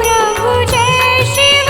प्रभु जय शिव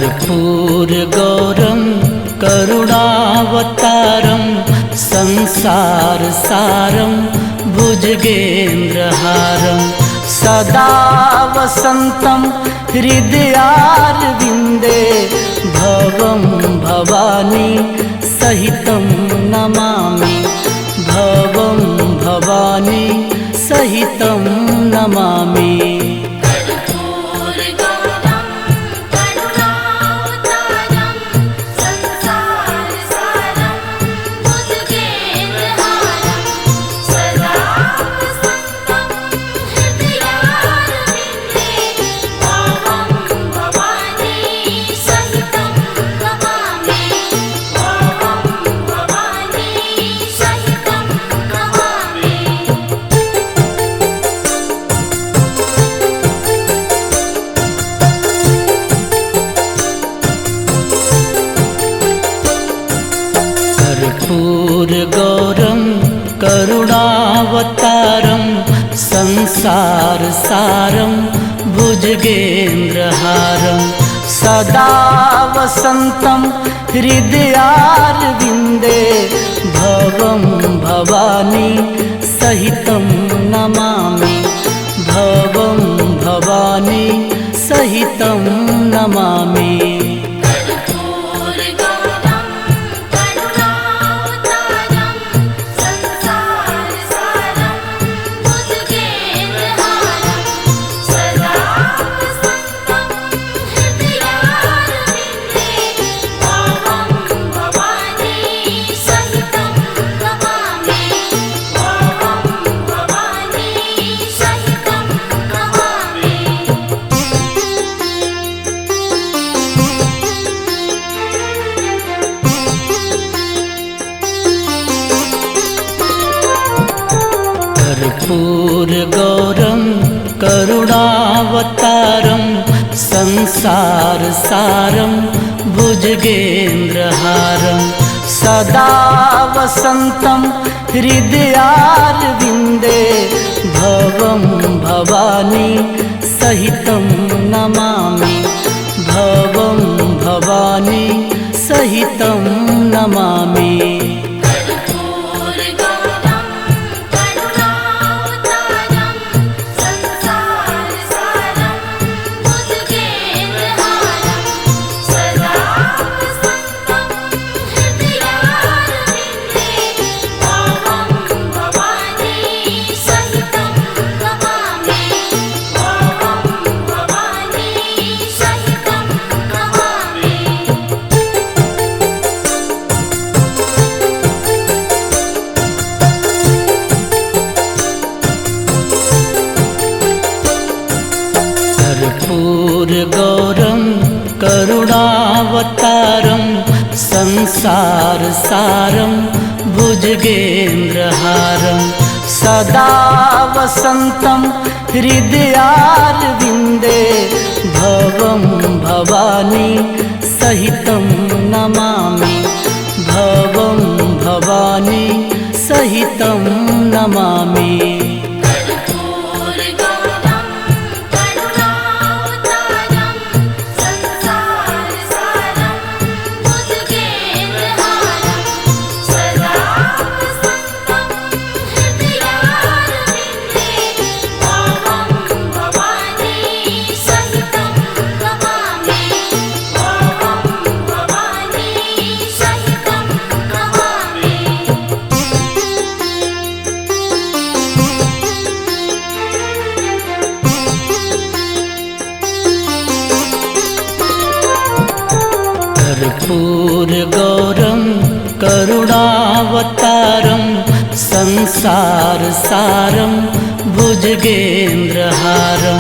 कर्पूरगौरं करुणावतारं संसारसारं भुजगेन्द्रहारं सदा वसन्तं हृदयारविन्दे भवं भवानी सहितं नमामि भवं भवानी सहितं नमामि। कर्पूरगौरं करुणावतारं संसारसारं भुजगेन्द्रहारं सदा वसन्तं हृदयारविन्दे भवं भवानी सहितं नमामि भवं भवानी सहितं नमामि। कर्पूरगौरं करुणावतारं संसारसारं भुजगेन्द्रहारं सदा वसन्तं हृदयारविन्दे भवं भवानी सहितं नमामि भवं भवानी सहितं नमामि। कर्पूरगौरं करुणावतारं संसारसारं भुजगेन्द्रहारं सदा वसन्तं हृदयारविन्दे भवं भवानी सहितं नमामि भवं भवानी सहितं नमामि। कर्पूरगौरं करुणावतारं संसारसारं भुजगेन्द्रहारं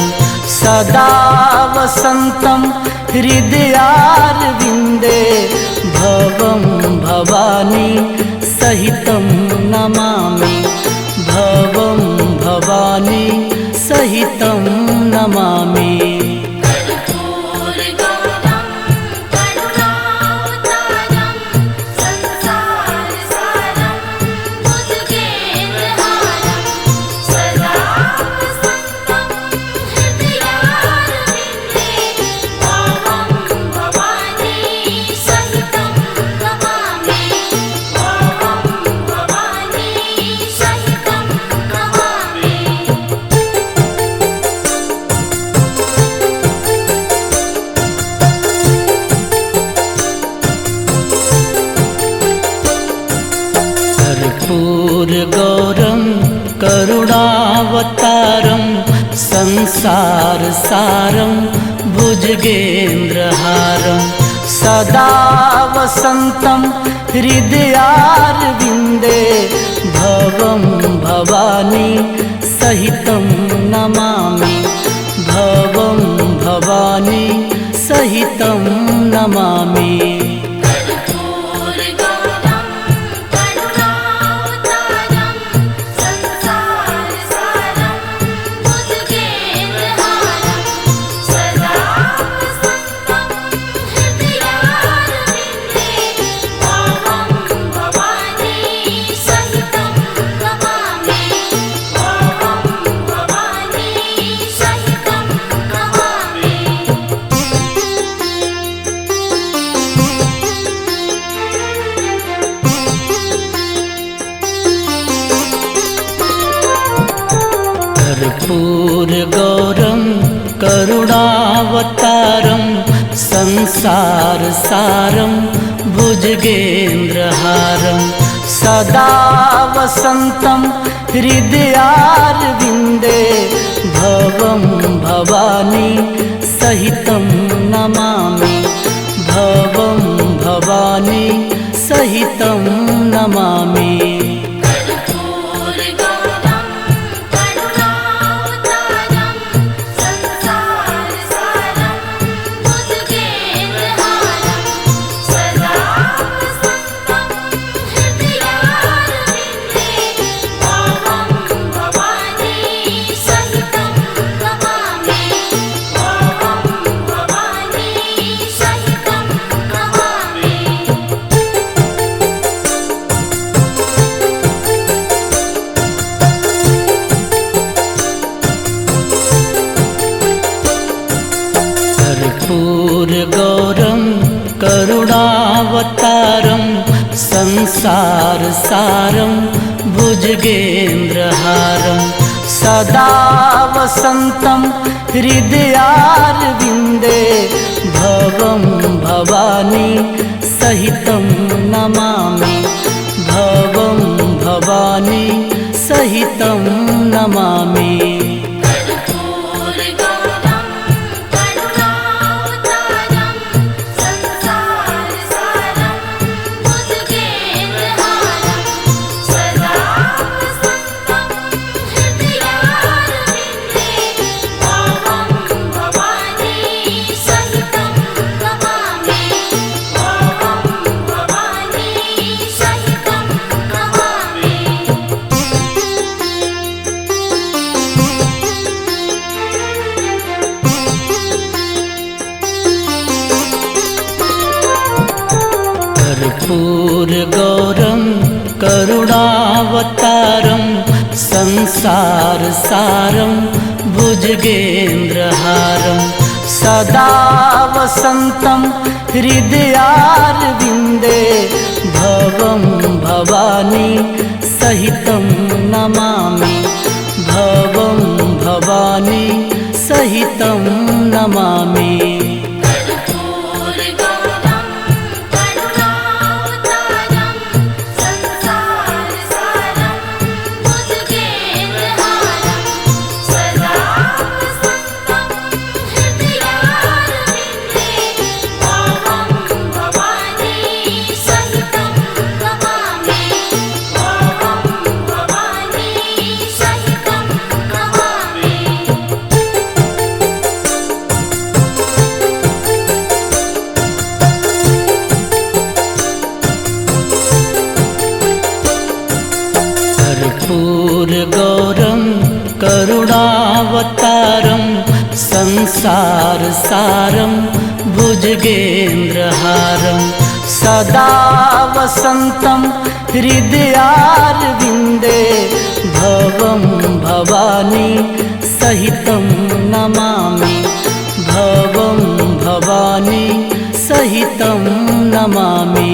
सदा वसन्तं हृदयारविन्दे भवं भवानी सहितं नमामि भवं भवानी सहितं नमामि। Bye. सारं भुजगेन्द्रहारं सदा वसन्तं हृदयारविन्दे भवं भवानी सहितं नमामि भवं भवानी सहितं नमामि। कर्पूरगौरं करुणावतारं संसारसारं भुजगेन्द्रहारं सदा वसन्तं हृदयारविन्दे भवं भवानी सहितं नमामि भवं भवानी सहितं नमामि। कर्पूरगौरं करुणावतारं संसारसारं भुजगेन्द्रहारं सदा वसन्तं हृदयारविन्दे भवं भवानी सहितं नमामि भवं भवानी सहितं नमामि। कर्पूरगौरं करुणावतारं संसारसारं भुजगेन्द्रहारं सदा वसन्तं हृदयारविन्दे भवं भवानी सहितं नमामि भवं भवानी सहितं नमामि। कर्पूरगौरं करुणावतारं संसारसारं भुजगेन्द्रहारं सदा वसन्तं हृदयारविन्दे भवं भवानी सहितं नमामि भवं भवानी सहितं नमामि।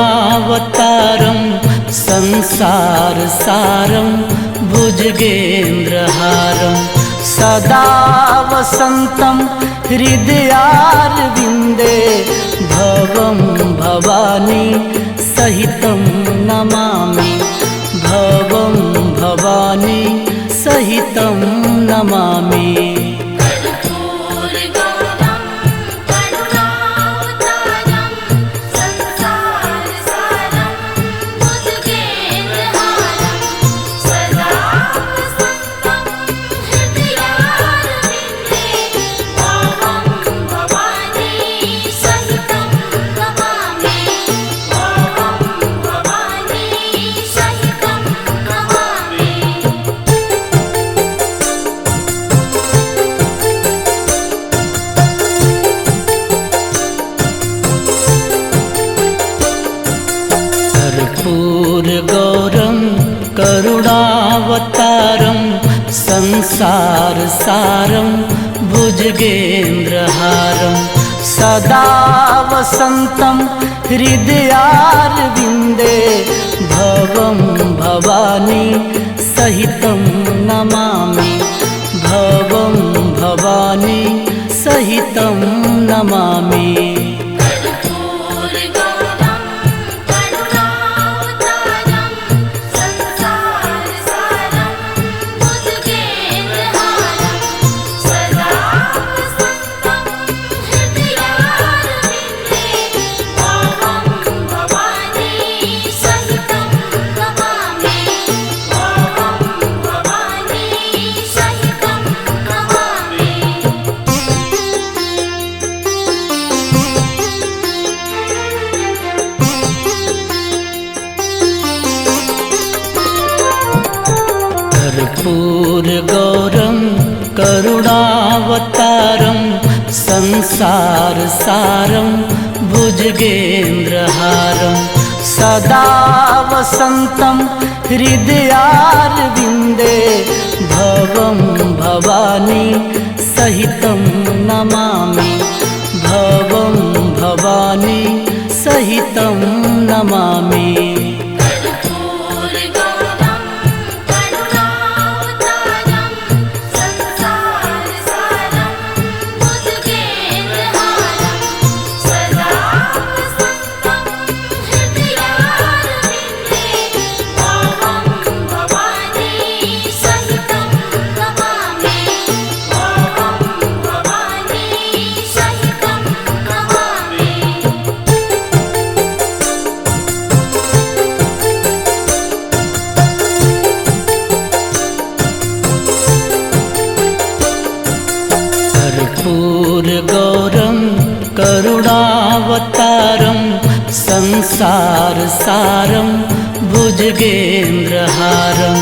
करुणावतारं संसारसारं भुजगेन्द्रहारं सदा वसन्तं हृदयारविन्दे भवं भवानी सहितं नमामि भवं भवानी सहितं नमामि। कर्पूरगौरं करुणावतारं संसारसारं भुजगेन्द्रहारं सदा वसन्तं हृदयारविन्दे भवं भवानी सहितं नमामि भवं भवानी सहितं नमामि। कर्पूरगौरं करुणावतारं संसारसारं भुजगेन्द्रहारं सदा वसन्तं हृदयारविन्दे भवं भवानी सहितं नमामि भवं भवानी सहितं नमामि। कर्पूरगौरं करुणावतारं संसारसारं भुजगेन्द्रहारं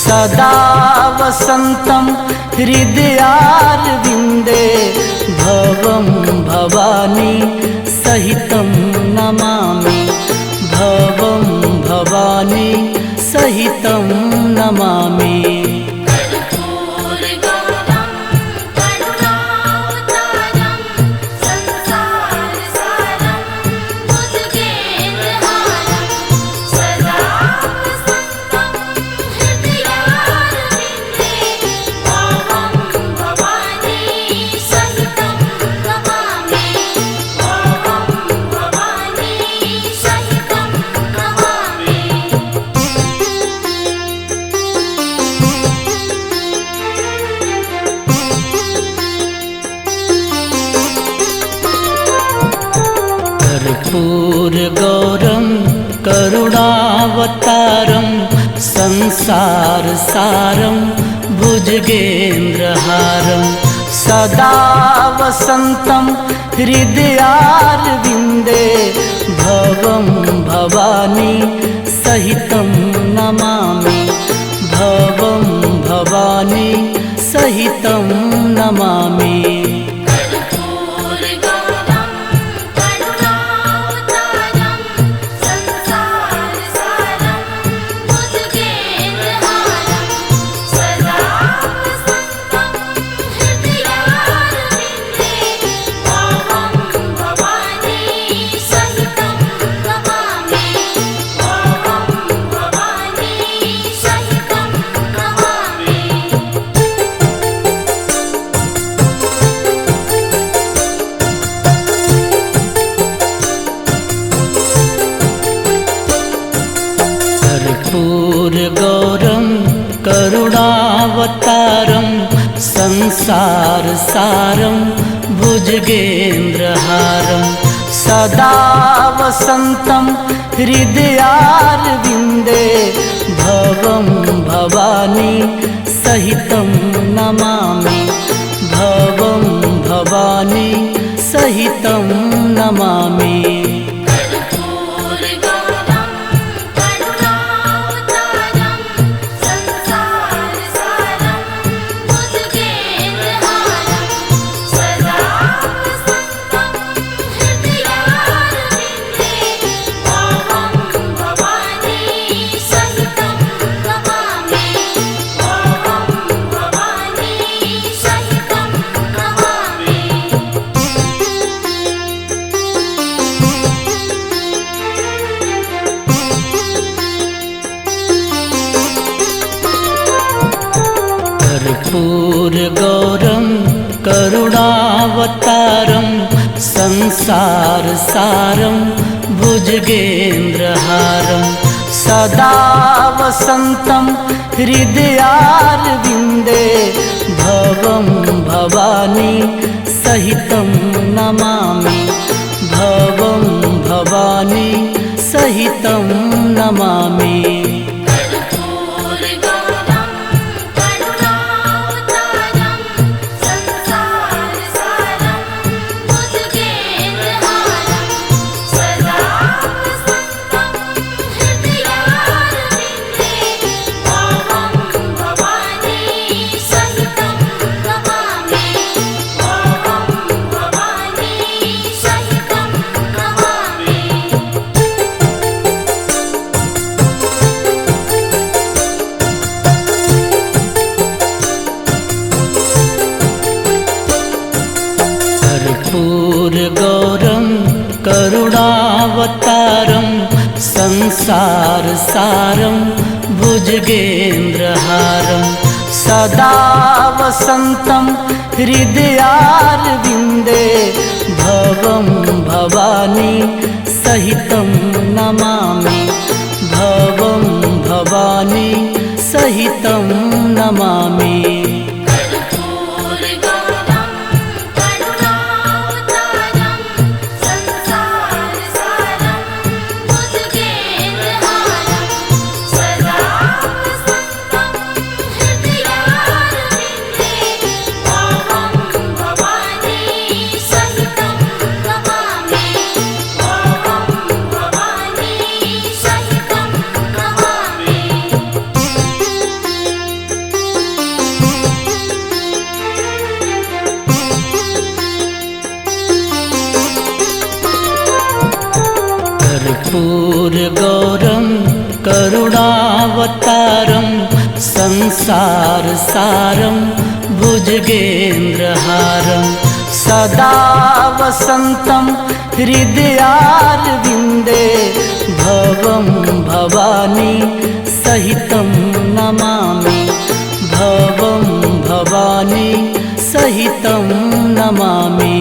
सदा वसन्तं हृदयारविन्दे भवं भवानी सहितं नमामि भवं भवानी सहितं नमामि। कर्पूरगौरं करुणावतारं संसारसारं भुजगेन्द्रहारं सदा वसन्तं हृदयारविन्दे भवं भवानी सहितं नमामि भवं भवानी सहितं नमामि। Swami कर्पूरगौरं करुणावतारं संसारसारं भुजगेन्द्रहारं सदा वसन्तं हृदयारविन्दे भवं भवानी सहितं नमामि भवं भवानी सहितं नमामि। कर्पूरगौरं करुणावतारं संसारसारं भुजगेन्द्रहारं सदा वसन्तं हृदयारविन्दे भवं भवानी सहितं नमामि भवं भवानी सहितं नमामि। कर्पूरगौरं करुणावतारं संसारसारं भुजगेन्द्रहारं सदा वसन्तं हृदयारविन्दे भवं भवानी सहितं नमामि भवं भवानी सहितं नमामि। कर्पूरगौरं करुणावतारं संसारसारं भुजगेन्द्रहारं सदा वसन्तं हृदयारविन्दे भवं भवानी सहितं नमामि भवं भवानी सहितं नमामि।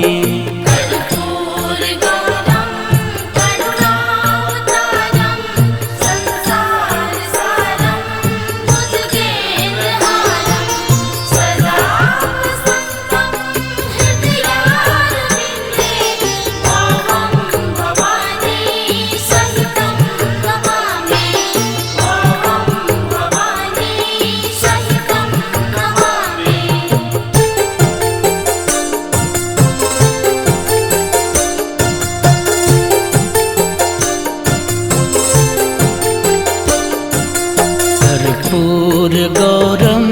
कर्पूरगौरं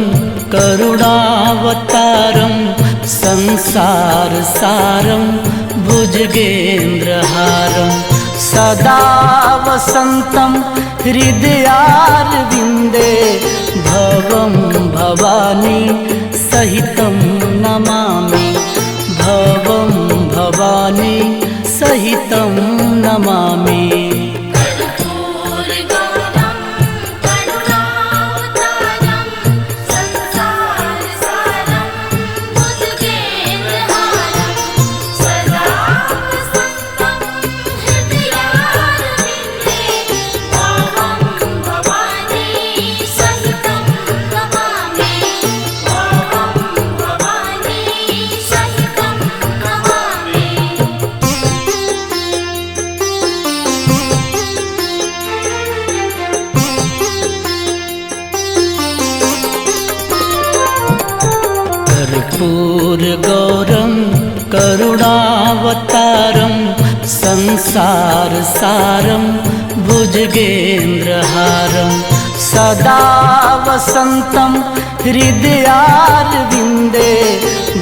करुणावतारं संसारसारं भुजगेन्द्रहारं सदा वसन्तं हृदयारविन्दे भवं भवानी सहितं नमामि भवं भवानी सहितं नमामि। भवानी कर्पूरगौरं करुणावतारं संसारसारं भुजगेन्द्रहारं सदा वसन्तं हृदयारविन्दे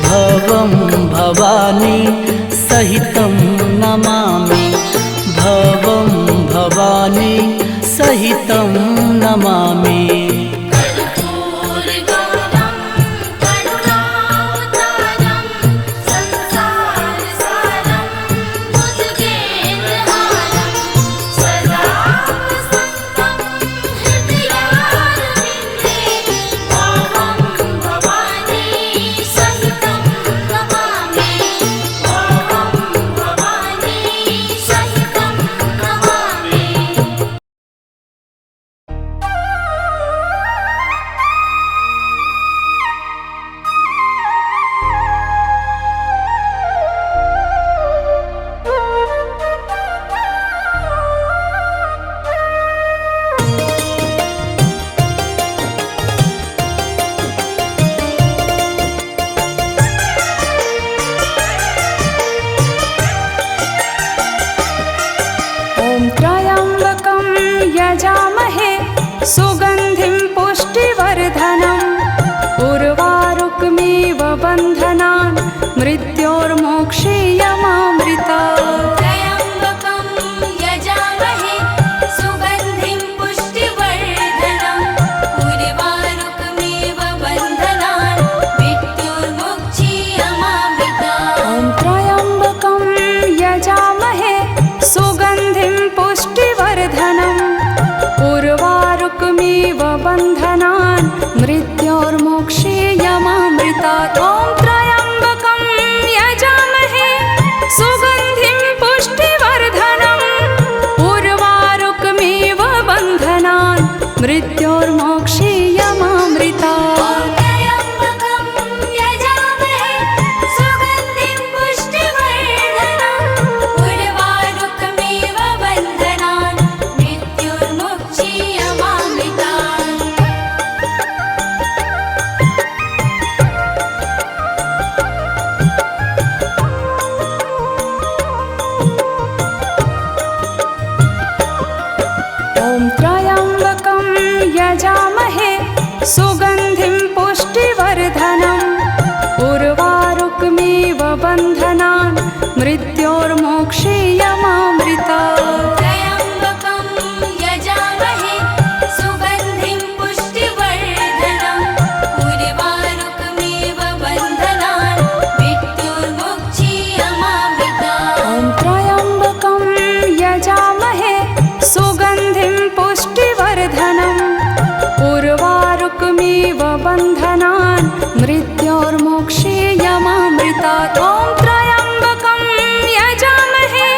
भवं भवानी सहितं नमामि भवं भवानी सहितं नमामि। सुगन्धिं पुष्टिवर्धनम् उर्वारुकमिव बन्धनान् मृत्योर्मोक्षीयमामृतात्। त्र्यम्बकं यजामहे सुगन्धिं पुष्टिवर्धनम् उर्वारुकमिव बन्धनान् मृत्योर्मोक्षीयमामृतात्। ॐ त्र्यम्बकं यजामहे सुगन्धिं पुष्टिवर्धनम् उर्वारुकमिव बन्धनान् मृत्योर्मोक्षीयमामृतात्। ॐ त्र्यम्बकं यजामहे सुगन्धिं पुष्टिवर्धनम् उर्वारुकमिव बन्धनान् मृत्योर्मोक्षीयमामृतात्। ॐ त्र्यम्बकं यजामहे सुगन्धिं पुष्टिवर्धनम् उर्वारुकमिव बन्धनान् मृत्योर्मोक्षीयमामृतात्। त्र्यम्बकं यजामहे सुगन्धिं पुष्टिवर्धनम् उर्वारुकमिव बन्धनान् मृत्योर्मोक्षीयमामृतात्। ॐ त्र्यम्बकं यजामहे सुगन्धिं पुष्टिवर्धनम् उर्वारुकमिव बन्धनान् मृत्योर्मोक्षीयमामृतात्। ॐ त्र्यम्बकं यजामहे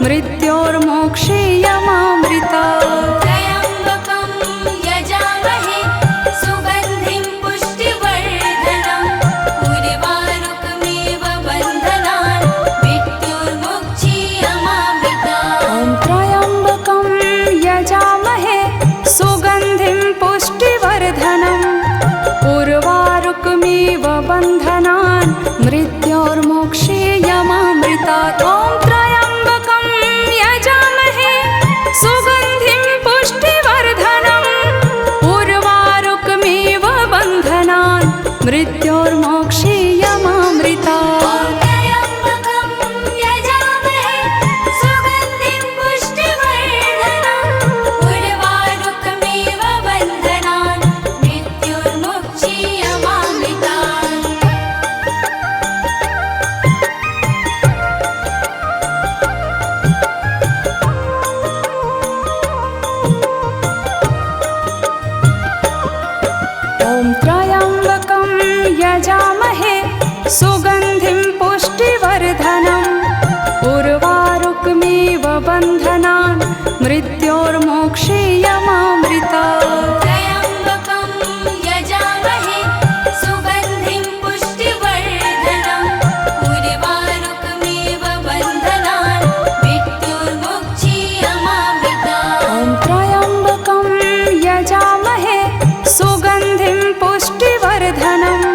मृत्योर्मोक्षीयमामृतात्। त्र्यम्बकं यजामहे सुगन्धिं पुष्टिवर्धनम् उर्वारुकमिव बन्धनान् मृत्योर्मुक्षीयमामृतात्। ॐ त्र्यम्बकं यजामहे सुगन्धिं पुष्टिवर्धनम् उर्वारुकमिव बन्धनान् मृत्योर्मोक्षीयमामृतात्। ॐ त्र्यम्बकं यजामहे सुगन्धिं पुष्टिवर्धनम् उर्वारुकमिव बन्धनान् मृत्योर्मोक्षीयमामृतात्। त्र्यम्बकं यजामहे सुगन्धिं पुष्टिवर्धनम् उर्वारुकमिव बन्धनान् मृत्योर्मुक्षीयमामृतात्। ॐ त्र्यम्बकं यजामहे सुगन्धिं पुष्टिवर्धनम् उर्वारुकमिव बन्धनान् मृत्योर्मोक्षीयमामृतात्। त्र्यम्बकं यजामहे सुगन्धिं पुष्टिवर्धनम् उर्वारुकमिव बन्धनान् मृत्योर्मुक्षीयमामृतात्। ॐ त्र्यम्बकं यजामहे सुगन्धिं पुष्टिवर्धनम्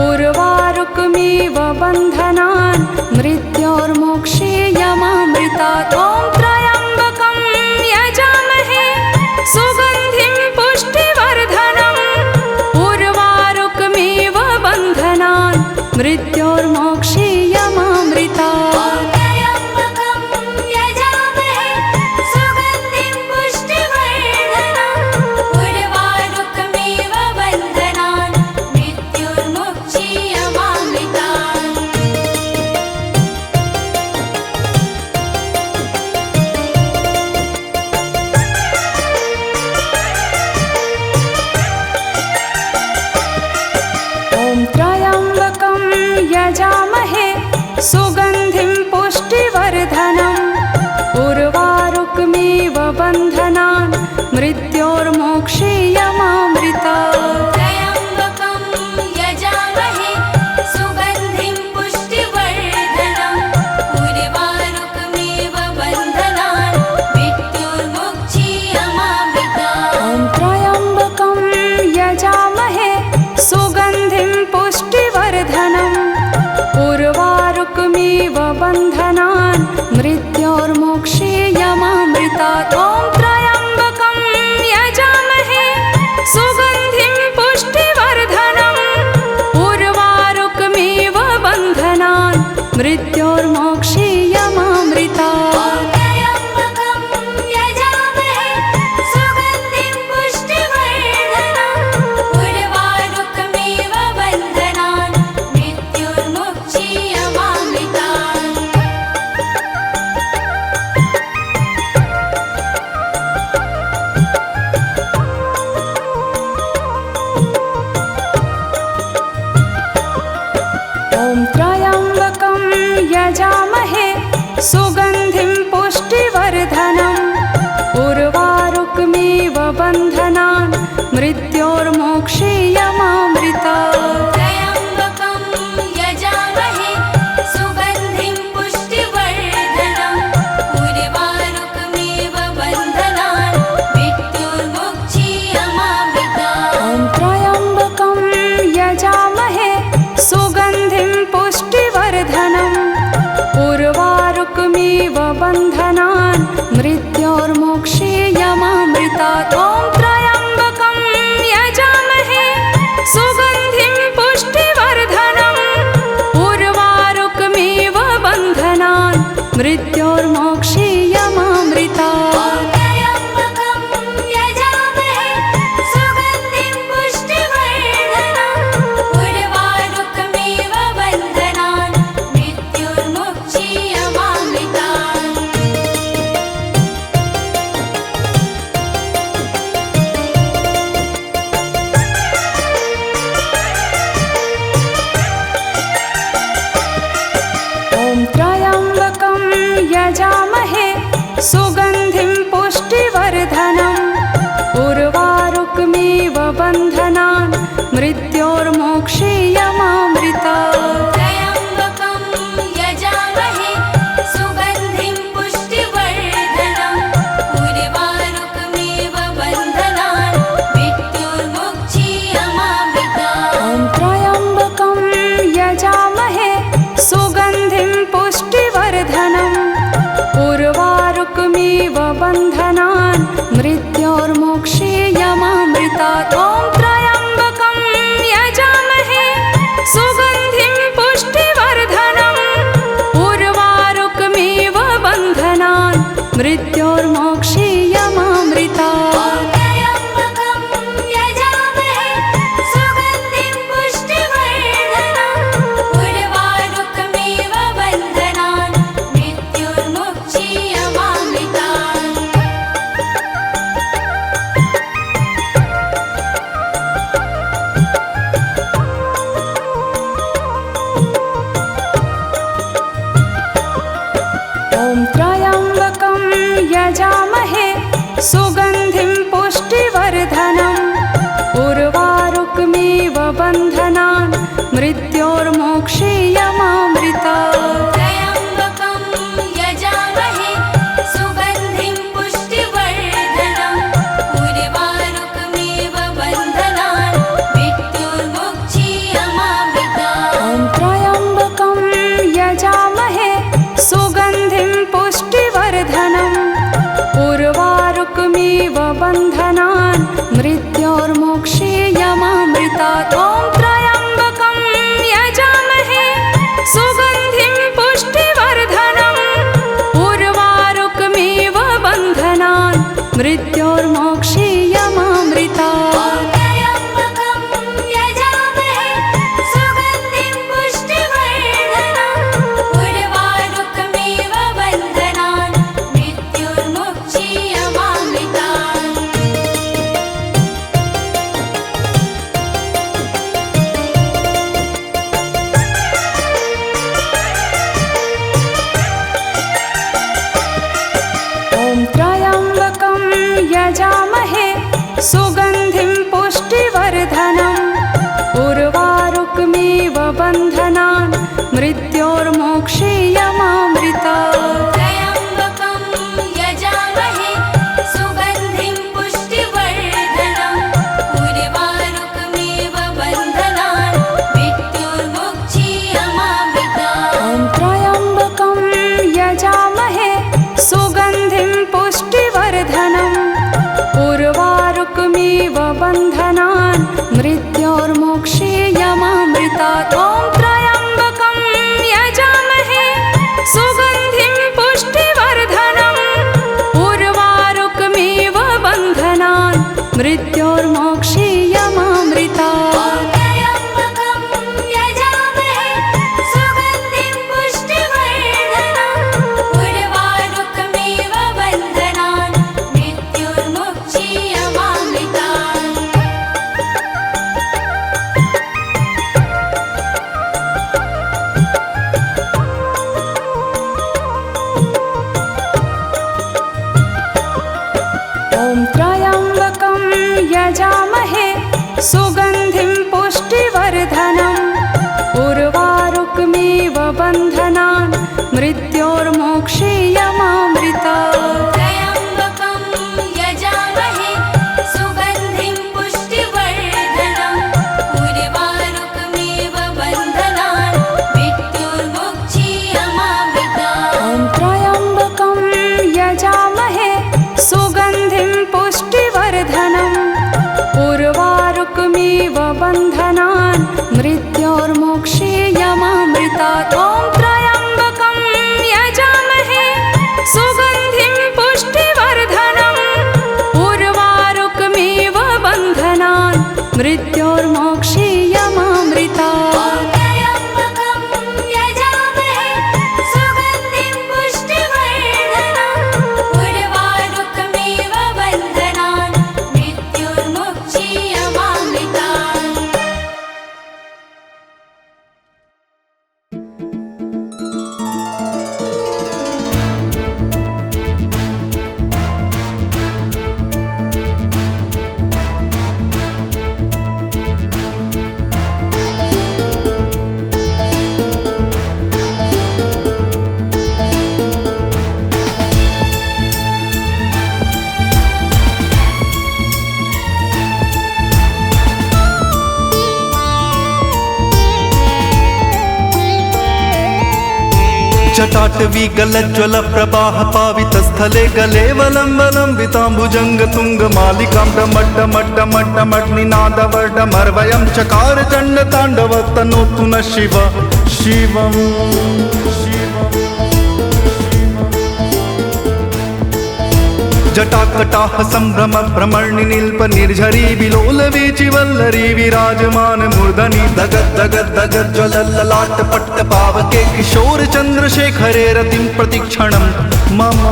उर्वारुकमिव बन्धनान् मृत्योर्मोक्षीयमामृतात्। ॐ त्र्यम्बकं यजामहे सुगन्धिं पुष्टिवर्धनम् उर्वारुकमिव बन्धनान् मृत्योर्मोक्षीयमामृतात्। त्र्यम्बकं यजामहे सुगन्धिं पुष्टिवर्धनम् उर्वारुकमिव बन्धनान् मृत्योर्मुक्षीयमामृतात्। ॐ त्र्यम्बकं यजामहे सुगन्धिं पुष्टिवर्धनम् उर्वारुकमिव बन्धनान् मृत्योर्मोक्षीयमामृतात्। त्र्यम्बकं यजामहे सुगन्धिं पुष्टिवर्धनम् उर्वारुकमिव बन्धनान् मृत्योर्मुक्षीयमामृतात्। ॐ त्र्यम्बकं यजामहे सुगन्धिं पुष्टिवर्धनम् उर्वारुकमिव बन्धनान् मृत्योर्मोक्षीयमामृतात्। ॐ त्र्यम्बकं यजामहे सुगन्धिं पुष्टिवर्धनम् उर्वारुकमिव बन्धनान् मृत्योर्मोक्षीयमामृतात्। त्र्यम्बकं यजामहे सुगन्धिं पुष्टिवर्धनम् उर्वारुकमिव बन्धनान् मृत्योर्मुक्षीयमामृतात्। ॐ त्र्यम्बकं यजामहे सुगन्धिं पुष्टिवर्धनम् उर्वारुकमिव बन्धनान् मृत्योर्मोक्षीयमामृतात्। त्र्यम्बकं यजामहे सुगन्धिं पुष्टिवर्धनम् उर्वारुकमिव बन्धनान् मृत्योर्मुक्षीयमामृतात्। ॐ त्र्यम्बकं यजामहे सुगन्धिं पुष्टिवर्धनम् उर्वारुकमिव बन्धनान् मृत्योर्मोक्षीयमामृतात्। ॐ त्र्यम्बकं यजामहे सुगन्धिं पुष्टिवर्धनम् उर्वारुकमिव बन्धनान् मृत्योर्मोक्षीयमामृतात्। त्र्यम्बकं यजामहे सुगन्धिं पुष्टिवर्धनम् उर्वारुकमिव बन्धनान् मृत्योर्मुक्षीयमामृतात्। ॐ त्र्यम्बकं यजामहे मृत्योर्मोक्षीयमामृता त्र्यम्बकं यजामहे सुगन्धिं पुष्टिवर्धनम् उर्वारुकमिव बन्धनान् मृत्युर्मुक्षीयमामृतात् ॐ त्र्यम्बकं यजामहे सुगन्धिं पुष्टिवर्धनम् उर्वारुकमिव बन्धनान् मृत्योर्मोक्षीयमामृतात् त्र्यम्बकं यजामहे सुगन्धिं पुष्टिवर्धनम् उर्वारुकमिव बन्धनान् मृत्युर्मुक्षीयमामृतात् ॐ त्र्यम्बकं यजामहे सुगन्धिं पुष्टिवर्धनम् उर्वारुकमिव बन्धनान् मृत्योर्मोक्षीयमामृतात् ॐ त्र्यम्बकं यजामहे सुगन्धिं पुष्टिवर्धनम् उर्वारुकमिव बन्धनान् मृत्योर्मोक्षीयमामृतात् त्र्यम्बकं यजामहे सुगन्धिं पुष्टिवर्धनम् उर्वारुकमिव बन्धनान् मृत्युर्मुक्षीयमामृतात् ॐ त्र्यम्बकं यजामहे सुगन्धिं पुष्टिवर्धनम् उर्वारुकमिव बन्धनान् मृत्योर्मोक्षीयमामृतात् त्र्यम्बकं यजामहे सुगन्धिं पुष्टिवर्धनम् उर्वारुकमिव बन्धनान् मृत्युर्मुक्षीयमामृतात् ॐ त्र्यम्बकं यजामहे सुगन्धिं पुष्टिवर्धनम् उर्वारुकमिव बन्धनान् मृत्योर्मोक्षीयमामृतात् ॐ त्र्यम्बकं यजामहे सुगन्धिं पुष्टिवर्धनम् उर्वारुकमिव बन्धनान् मृत्योर्मोक्षीयमामृतात् त्र्यम्बकं यजामहे सुगन्धिं पुष्टिवर्धनम् उर्वारुकमिव बन्धनान् मृत्युर्मुक्षीयमामृतात् ॐ त्र्यम्बकं यजामहे सुगन्धिं पुष्टिवर्धनम् उर्वारुकमिव बन्धनान् मृत्योर्मोक्षीयमामृतात् त्र्यम्बकं यजामहे सुगन्धिं पुष्टिवर्धनम् उर्वारुकमिव बन्धनान् मृत्युर्मुक्षीयमामृतात् ॐ त्र्यम्बकं यजामहे सुगन्धिं पुष्टिवर्धनम् उर्वारुकमिव बन्धनान् मृत्योर्मोक्षीयमामृतात् ॐ त्र्यम्बकं यजामहे सुगन्धिं पुष्टिवर्धनम् उर्वारुकमिव बन्धनान् मृत्योर्मोक्षीयमामृतात् त्र्यम्बकं यजामहे सुगन्धिं पुष्टिवर्धनम् उर्वारुकमिव बन्धनान् जटाटवी गलज्ज्वल प्रवाह पावितस्थले गलेवलम्बलम्बिताम्बुजङ्ग तुङ्गमालिकां डमड्डमड्डमड्डमड्निनादवर्डमर्वयं चकार चण्डताण्डवतनोतु न शिव शिवम् शिवम् जटाकटाह संभ्रम भ्रमर्णि नील्प निर्झरी विलोल वीचि वल्लरी विराजमान मूर्धनि दगद दगद दगद ज्वल ललाट पट्ट पावके किशोर चंद्रशेखरे रतिं प्रतिक्षणं मम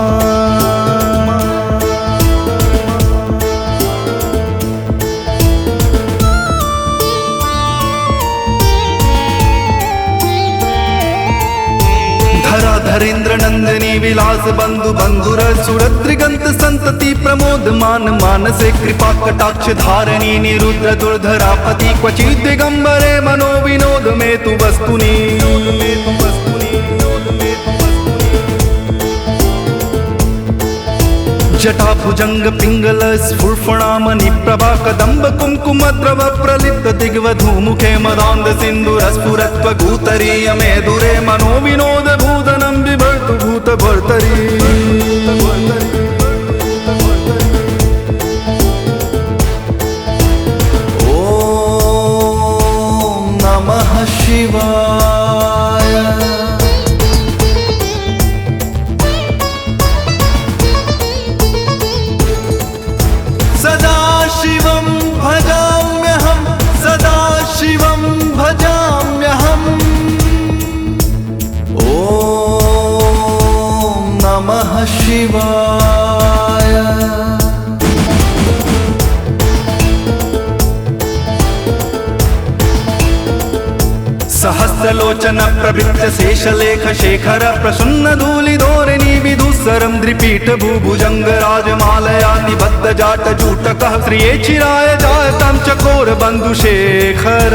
धरेन्द्र नंदिनी विलास बंधु बंधुर सुरत्रिगंत संतति प्रमोद मान मानसे कृपा कटाक्ष धारणी निरुद्र दुर्धरापति क्वचित् दिगंबरे मनो विनोद में तु वस्तुनि जटा भुजंग पिंगल स्फुर्फणामणि प्रभा कदंब कुंकुम द्रव प्रलिप्त दिग्वधूमुखे मदान्ध सिंधुर स्फुरत्व गूतरीय मे दुरे मनो विनोद भूतनं बिभर्तु भूत भर्तरी ओम नमः शिवाय शिवं भजाम्यहं सदा शिवं भजाम्यहम् ॐ नमः शिवाय सहस्रलोचन प्रवृत्त शेषलेख शेखर प्रसन्न धूलिधोरिणी विधुसरं द्रिपीठ भूभुजंग राजमालया निबद्ध जाट जूटकः श्रिये चिराय जातं चकोर बंधु शेखर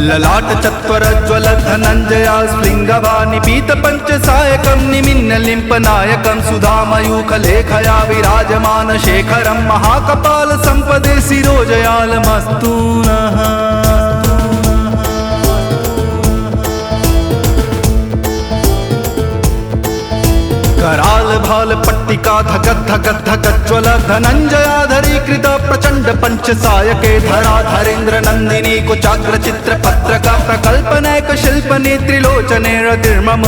ललाट चत्वर ज्वल धनंजया स्फृंगवा निपीत पंच सायकं निमिन्न लिंप नायकं सुधामयूख लेखया विराजमान शेखरं महाकपाल संपदे शिरोजयालमस्तु नः कराल भाल पट्टिका धगत धगत धगत ज्वल धनंजयाधरी कृत प्रचंड पंच सायके धरा धरेन्द्र नंदिनी कुचाग्र चित्र पत्रका प्रकल्पनैक शिल्पने त्रिलोचने रतिर्मम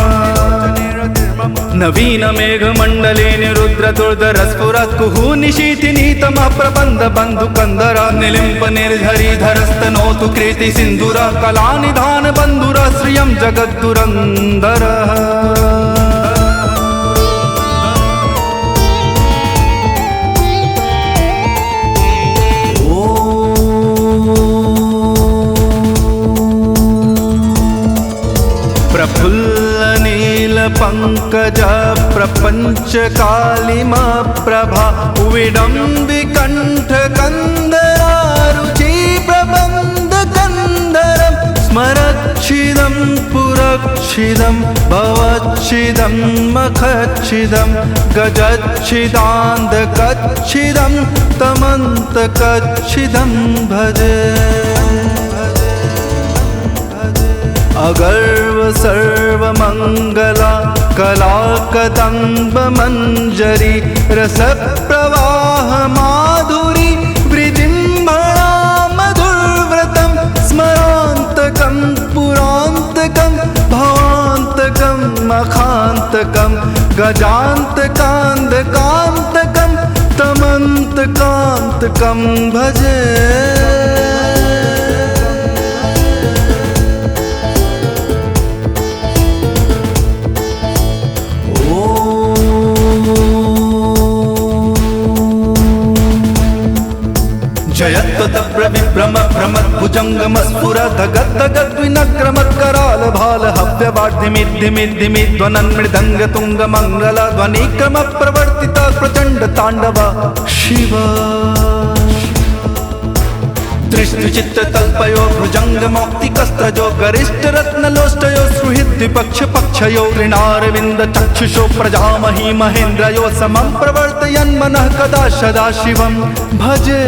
नवीन मेघ मंडले निरुद्र दुर्धर स्फुरत् कुहू निशीति नीतमः प्रबंध बंधु कंदर निलिंप निर्झरी धरस्तनोतु कृति सिंधुर कला निधान बंधुर श्रियं जगद्दुरंदर प्रफुल्ल नील पंकज प्रपंच कालिमा प्रभा विडम्बिकंठ कंदरारुचि प्रबंध कंदरम स्मरच्छिदं पुरच्छिदं भवच्छिदं मखच्छिदं गजच्छिदान्धकच्छिदं तमन्तकच्छिदं भजे अगर्व सर्वमंगला कला कदंब मंजरी रस प्रवाह माधुरी वृजिम्भणा मधुर्व्रतं स्मरान्तकं पुरान्तकं भवान्तकं मखान्तकं गजान्तकान्धकान्तकं तमन्तकान्तकं भजे जयत्वदभ्र विभ्रम भ्रमद्भुजंगम स्फुर धगद धगद विनक्रमत्कराल भाल हव्यवाद्धिमिद्धिमिद्धिमिध्वनन् मृदंग तुंग मंगल ध्वनिक्रम प्रवर्तित प्रचंड तांडव शिव दृष्टिचित्त तल्पयो भुजंग मौक्तिकस्त्रजो गरिष्ठ रत्नलोष्टयो सुहृद् पक्ष पक्षयो ऋणारविंद चक्षुषो प्रजामहि महेन्द्रयो समं प्रवर्तयन् मनः कदा सदा शिवं भजे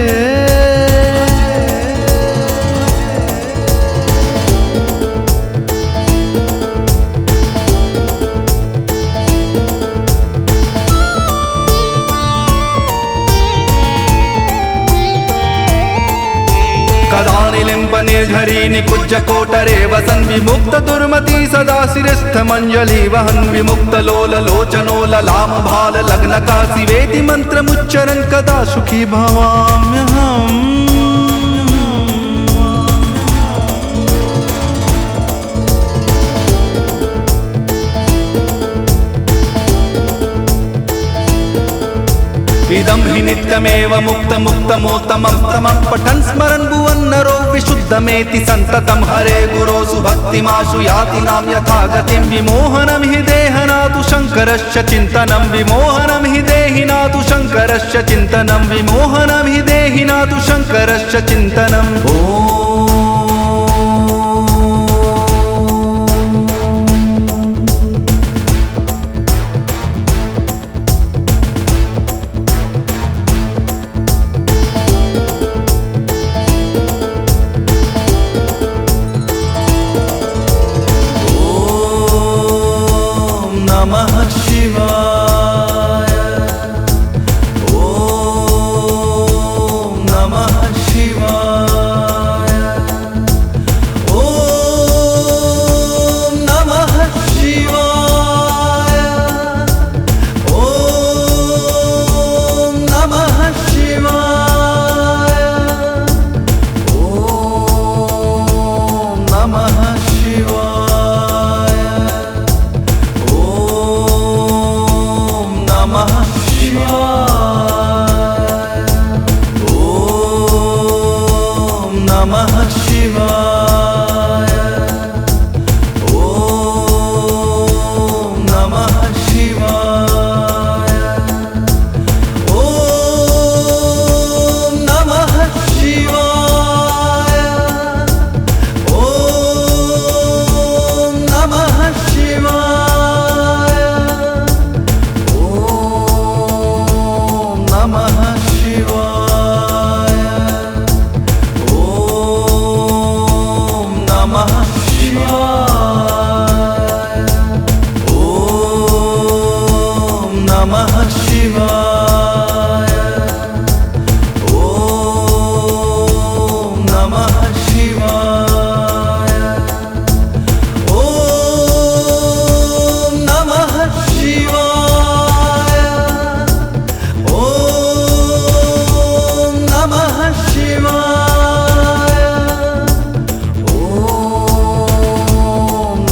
कदा निलिम्प निर्झरी निकुञ्ज कोटरे वसन् विमुक्त दुर्मति सदा शिरस्थमञ्जलि वहन् विमुक्त लोल लोचनो ललाम भाल लग्न काशी वेति मन्त्रमुच्चरन् कदा सुखी भवाम्यहम् इदं हि नित्यमेव मुक्तमुत्तमोत्तमं तमं पठन् स्मरन् भुवन् नरो विशुद्धमेति सन्ततं हरे गुरो सुभक्तिमाशु याति नाम यथा गतिं विमोहनं हि देहनातु शङ्करस्य चिन्तनं विमोहनं हि देहिनातु शङ्करस्य चिन्तनं विमोहनं हि देहिनातु शङ्करस्य चिन्तनम् नमः शिवाय ॐ नमः शिवाय ॐ नमः शिवाय ॐ नमः शिवाय ॐ नमः शिवाय नमः शिवाय ॐ नमः शिवाय ॐ नमः शिवाय ॐ नमः शिवाय ॐ नमः शिवाय नमः शिवाय ॐ नमः शिवाय ॐ नमः शिवाय ॐ नमः शिवाय ॐ नमः शिवाय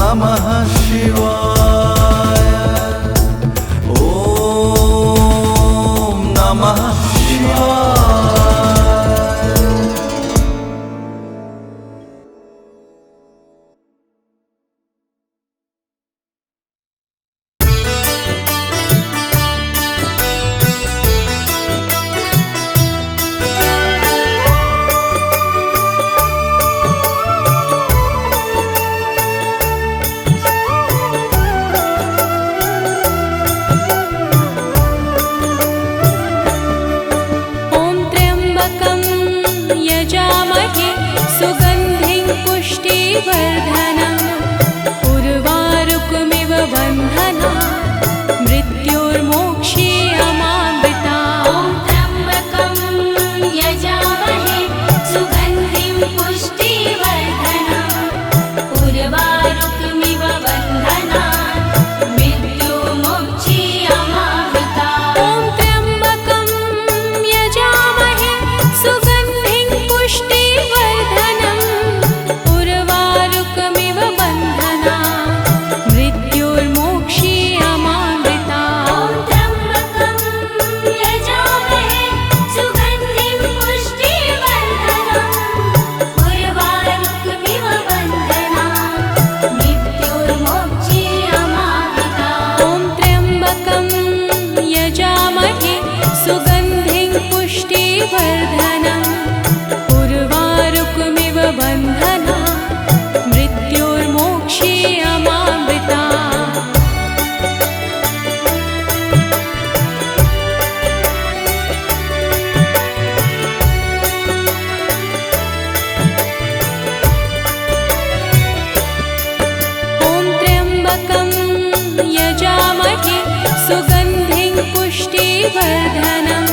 नमः शिवाय ॐ नमः सुगन्धिं पुष्टिवर्धनम् उर्वारुकमिव बन्धनात् मृत्योर्मोक्षीयमामृतात्। ॐ त्र्यम्बकं यजामहे सुगन्धिं पुष्टिवर्धनम् उर्वारुकमिव बन्धनात् मृत्योर्मोक्षीयमामृतात्। ॐ त्र्यम्बकं यजामहे सुगन्धिं पुष्टिवर्धनम् उर्वारुकमिव बन्धनात् मृत्योर्मोक्षीयमामृतात्। ॐ त्र्यम्बकं यजामहे सुगन्धिं पुष्टिवर्धनम् उर्वारुकमिव बन्धनात् मृत्योर्मोक्षीयमामृतात्। ॐ त्र्यम्बकं यजामहे सुगन्धिं पुष्टिवर्धनम् उर्वारुकमिव बन्धनात् मृत्योर्मोक्षीयमामृतात्। ॐ त्र्यम्बकं यजामहे सुगन्धिं पुष्टिवर्धनम्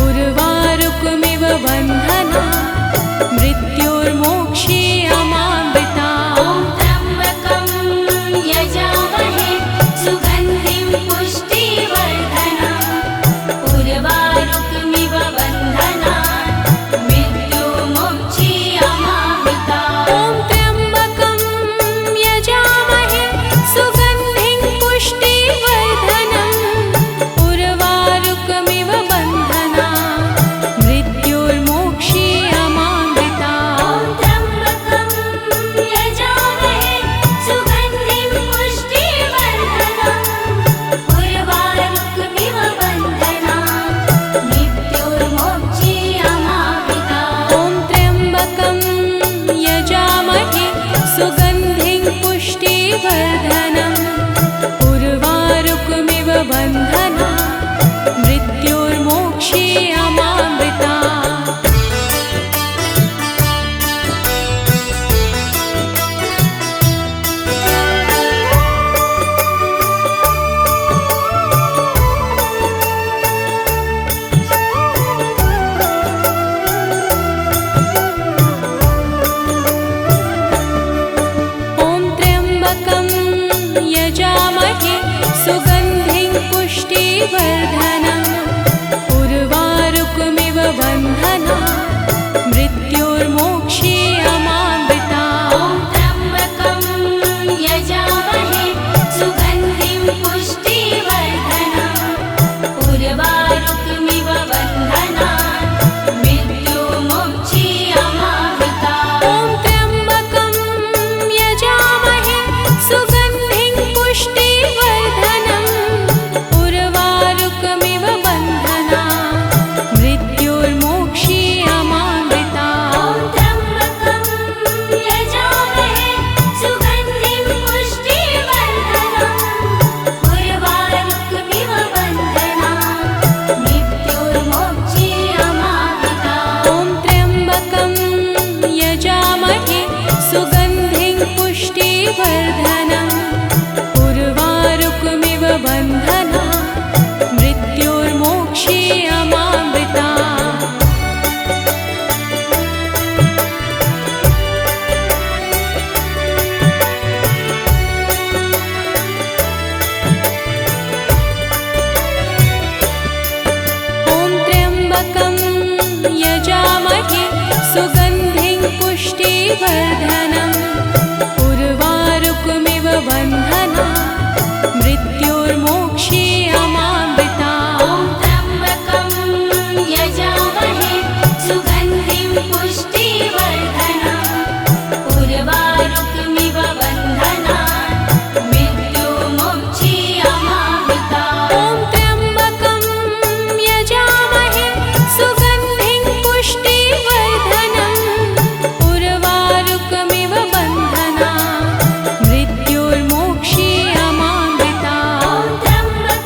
उर्वारुकमिव बन्धनात् मृत्योर्मोक्षीयमामृतात्। सुगन्धिं पुष्टिवर्धनम् उर्वारुकमिव बन्धनान् मृत्युमुक्षीयमामृतात्। ॐ त्र्यम्बकं यजामहे सुगन्धिं पुष्टिवर्धनम् उर्वारुकमिव बन्धनान् मृत्युर्मोक्षीयमामृतात्। ॐ त्र्यम्बकं यजामहे सुगन्धिं पुष्टिवर्धनम् उर्वारुकमिव बन्धनान् मृत्युर्मोक्षीयमामृतात्। ॐ त्र्यम्बकं यजामहे सुगन्धिं पुष्टिवर्धनम् उर्वारुकमिव बन्धनान् मृत्युर्मोक्षीयमामृतात्। ॐ त्र्यम्बकं यजामहे सुगन्धिं पुष्टिवर्धनम् उर्वारुकमिव बन्धनान् मृत्युर्मोक्षीयमामृतात्। ॐ त्र्यम्बकं यजामहे सुगन्धिं पुष्टिवर्धनम् उर्वारुकमिव बन्धनान् मृत्युमुक्षीयमामृतात्। ॐ त्र्यम्बकं यजामहे सुगन्धिं पुष्टिवर्धनम् उर्वारुकमिव बन्धनान् मृत्युर्मोक्षीयमामृतात्। ॐ त्र्यम्बकं यजामहे सुगन्धिं पुष्टिवर्धनम् उर्वारुकमिव बन्धनान् मृत्युर्मोक्षीयमामृतात्। ॐ त्र्यम्बकं यजामहे सुगन्धिं पुष्टिवर्धनम् उर्वारुकमिव बन्धनान् मृत्युर्मोक्षीयमामृतात्। ॐ त्र्यम्बकं यजामहे सुगन्धिं पुष्टिवर्धनम् उर्वारुकमिव बन्धनान् मृत्युर्मोक्षीयमामृतात्। ॐ त्र्यम्बकं यजामहे सुगन्धिं पुष्टिवर्धनम् उर्वारुकमिव बन्धनान् मृत्युमुक्षीयमामृतात्। ॐ त्र्यम्बकं यजामहे सुगन्धिं पुष्टिवर्धनम् उर्वारुकमिव बन्धनान् मृत्युर्मोक्षीयमामृतात्। ॐ त्र्यम्बकं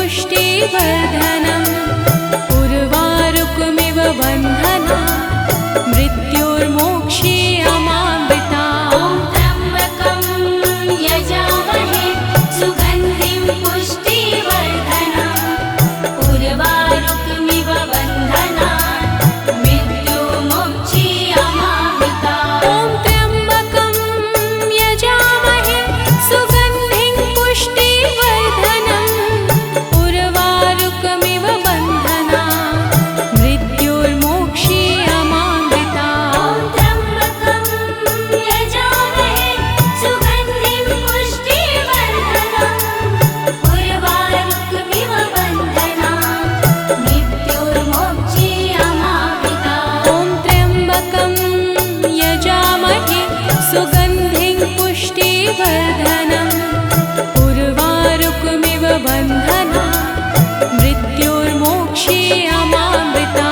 पुष्टिवर्धनम् उर्वारुकमिव बन्धना मृत्योर्मोक्षीयमामृता ॐ त्र्यम्बकं यजामहे सुगन्धिं पुष्टिवर्धनम् उर्वारुकमिव बन्धनात् मृत्युर्मोक्षीयमामृता ॐ त्र्यम्बकं यजामहे सुगन्धिं पुष्टिवर्धनम् उर्वारुकमिव बन्धना मृत्योर्मोक्षीयमामृता ॐ त्र्यम्बकं यजामहे सुगन्धिं पुष्टिवर्धनम् उर्वारुकमिव बन्धनात् मृत्युर्मोक्षीयमामृता ॐ त्र्यम्बकं यजामहे सुगन्धिं पुष्टिवर्धनम् उर्वारुकमिव बन्धना मृत्योर्मोक्षीयमामृता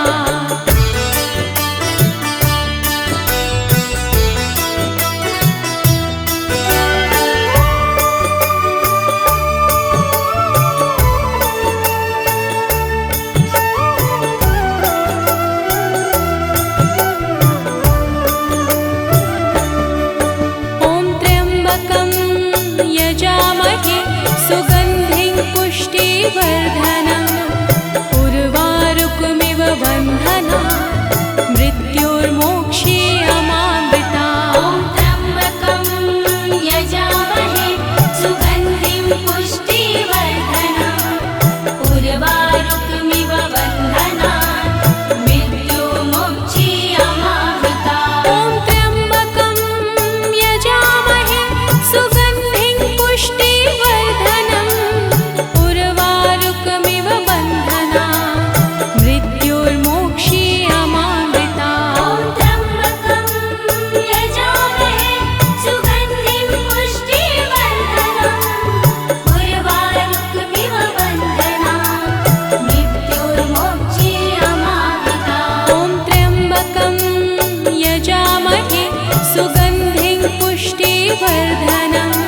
ॐ त्र्यम्बकं यजामहे सुगन्धिं पुष्टिवर्धनम् उर्वारुकमिव बन्धना मृत्योर्मोक्षीयमामृता ॐ त्र्यम्बकं यजामहे सुगन्धिं पुष्टिवर्धनम् उर्वारुकमिव बन्धनात् मृत्युर्मोक्षीयमामृता ॐ त्र्यम्बकं यजामहे सुगन्धिं पुष्टिवर्धनम् उर्वारुकमिव बन्धना मृत्योर्मोक्षीयमामृता ॐ त्र्यम्बकं यजामहे सुगन्धिं पुष्टिवर्धनम् उर्वारुकमिव बन्धनात् मृत्युर्मोक्षीयमामृता ॐ त्र्यम्बकं यजामहे सुगन्धिं पुष्टिवर्धनम्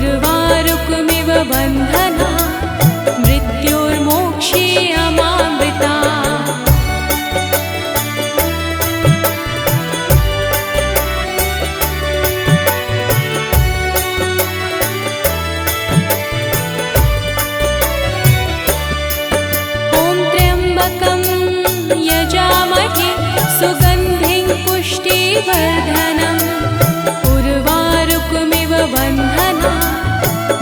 उर्वारुकमिव बन्धना मृत्योर्मोक्षीयमामृता ॐ त्र्यम्बकं यजामहे सुगन्धिं पुष्टिवर्धनम् उर्वारुकमिव बन्धना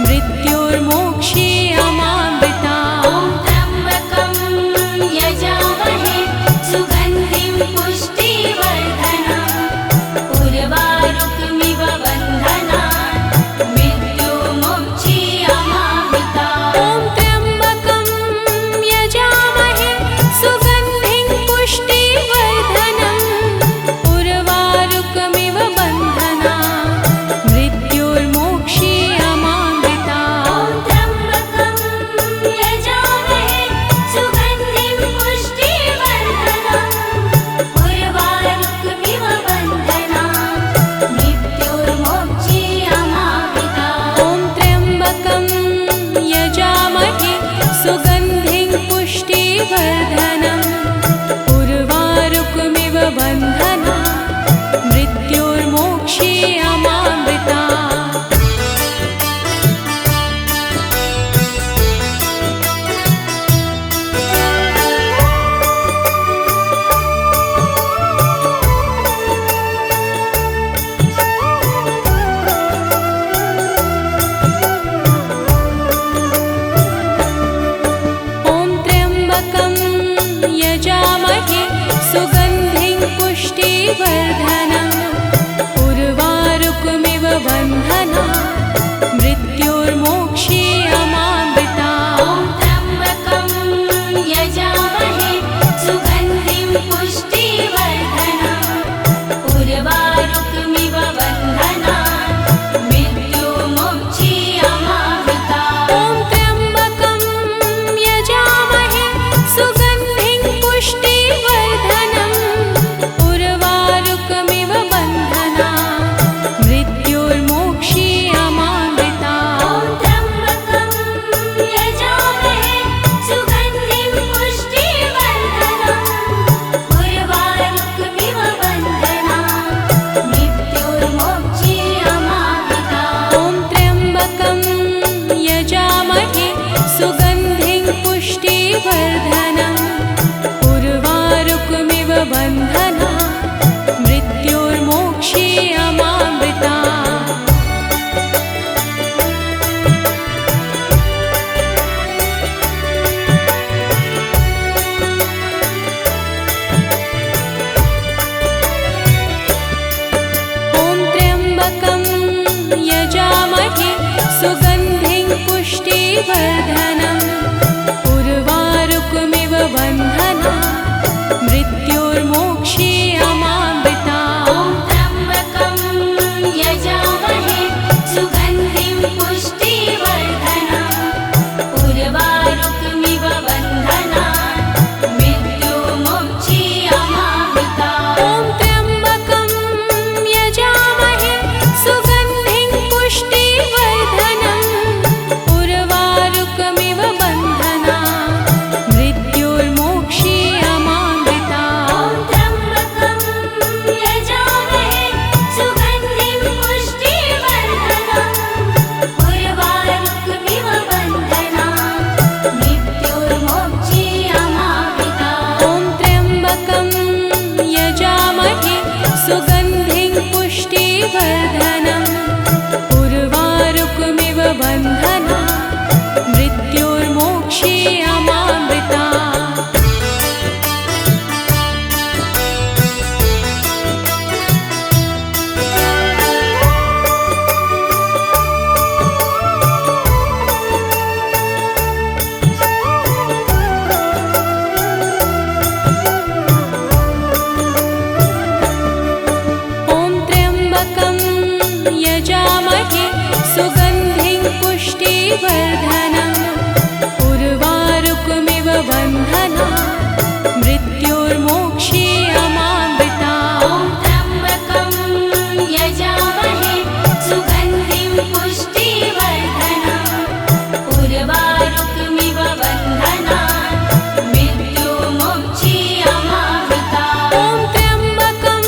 मृत्योर्मोक्षीयमामृता ॐ त्र्यम्बकं यजामहे सुगन्धिं पुष्टिवर्धनम् उर्वारुकमिव बन्धनात् मृत्युर्मोक्षीयमामृता ॐ त्र्यम्बकं यजामहे सुगन्धिं पुष्टिवर्धनम् उर्वारुकमिव बन्धना मृत्योर्मोक्षीयमामृता ॐ त्र्यम्बकं यजामहे सुगन्धिं पुष्टिवर्धनम् उर्वारुकमिव बन्धनात् मृत्युर्मोक्षीयमामृता ॐ त्र्यम्बकं यजामहे सुगन्धिं पुष्टिवर्धनम् उर्वारुकमिव बन्धना मृत्योर्मोक्षीयमामृता ॐ त्र्यम्बकं यजामहे सुगन्धिं पुष्टिवर्धनम् उर्वारुकमिव बन्धना मृत्योर्मोक्षीयमामृता ॐ त्र्यम्बकं यजामहे सुगन्धिं पुष्टिवर्धनम् उर्वारुकमिव बन्धनात् मृत्युर्मोक्षीयमामृता ॐ त्र्यम्बकं यजामहे सुगन्धिं पुष्टिवर्धनम् उर्वारुकमिव बन्धना मृत्योर्मोक्षीयमामृता ॐ त्र्यम्बकं पुष्टिवर्धनम् उर्वारुकमिव बन्धना मृत्योर्मोक्षीयमामृता ॐ त्र्यम्बकं यजामहे सुगन्धिं पुष्टिवर्धनम् उर्वारुकमिव बन्धना मृत्योर्मोक्षीयमामृता ॐ त्र्यम्बकं यजामहे सुगन्धिं पुष्टिवर्धनम् उर्वारुकमिव बन्धनान् मृत्युर्मोक्षीयमामृता ॐ त्र्यम्बकं यजामहे सुगन्धिं पुष्टिवर्धनम् उर्वारुकमिव बन्धना मृत्योर्मोक्षीयमामृता ॐ त्र्यम्बकं यजामहे सुगन्धिं पुष्टिवर्धनम् उर्वारुकमिव बन्धनान् मृत्युर्मोक्षीयमामृता ॐ त्र्यम्बकं यजामहे सुगन्धिं पुष्टिवर्धनम् उर्वारुकमिव बन्धना मृत्योर्मोक्षीयमामृता ॐ त्र्यम्बकं यजामहे सुगन्धिं पुष्टिवर्धनम् उर्वारुकमिव बन्धना मृत्योर्मोक्षीयमामृता ॐ त्र्यम्बकं यजामहे सुगन्धिं पुष्टिवर्धनम् उर्वारुकमिव बन्धनान् मृत्युर्मोक्षीयमामृता ॐ त्र्यम्बकं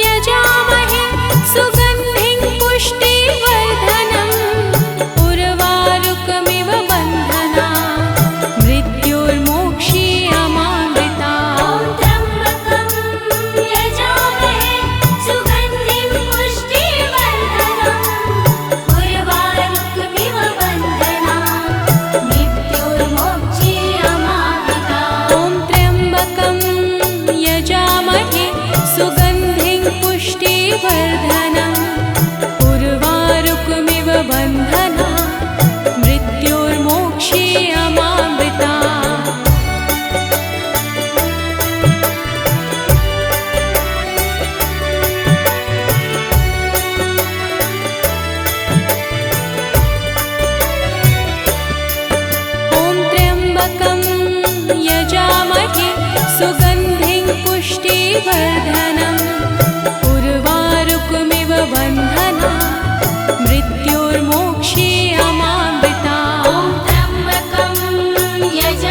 यजामहे सुगन्धिं पुष्टिवर्धनम् उर्वारुकमिव बन्धना मृत्योर्मोक्षीयमामृता ॐ त्र्यम्बकं यजामहे सुगन्धिं पुष्टिवर्धनम् उर्वारुकमिव बन्धनान् मृत्युर्मोक्षीयमामृता ॐ त्र्यम्बकं यजामहे सुगन्धिं पुष्टिवर्धनम् उर्वारुकमिव बन्धना मृत्योर्मोक्षीयमामृता ॐ त्र्यम्बकं यजामहे सुगन्धिं पुष्टिवर्धनम् उर्वारुकमिव बन्धना मृत्योर्मोक्षीयमामृता ॐ त्र्यम्बकं यजामहे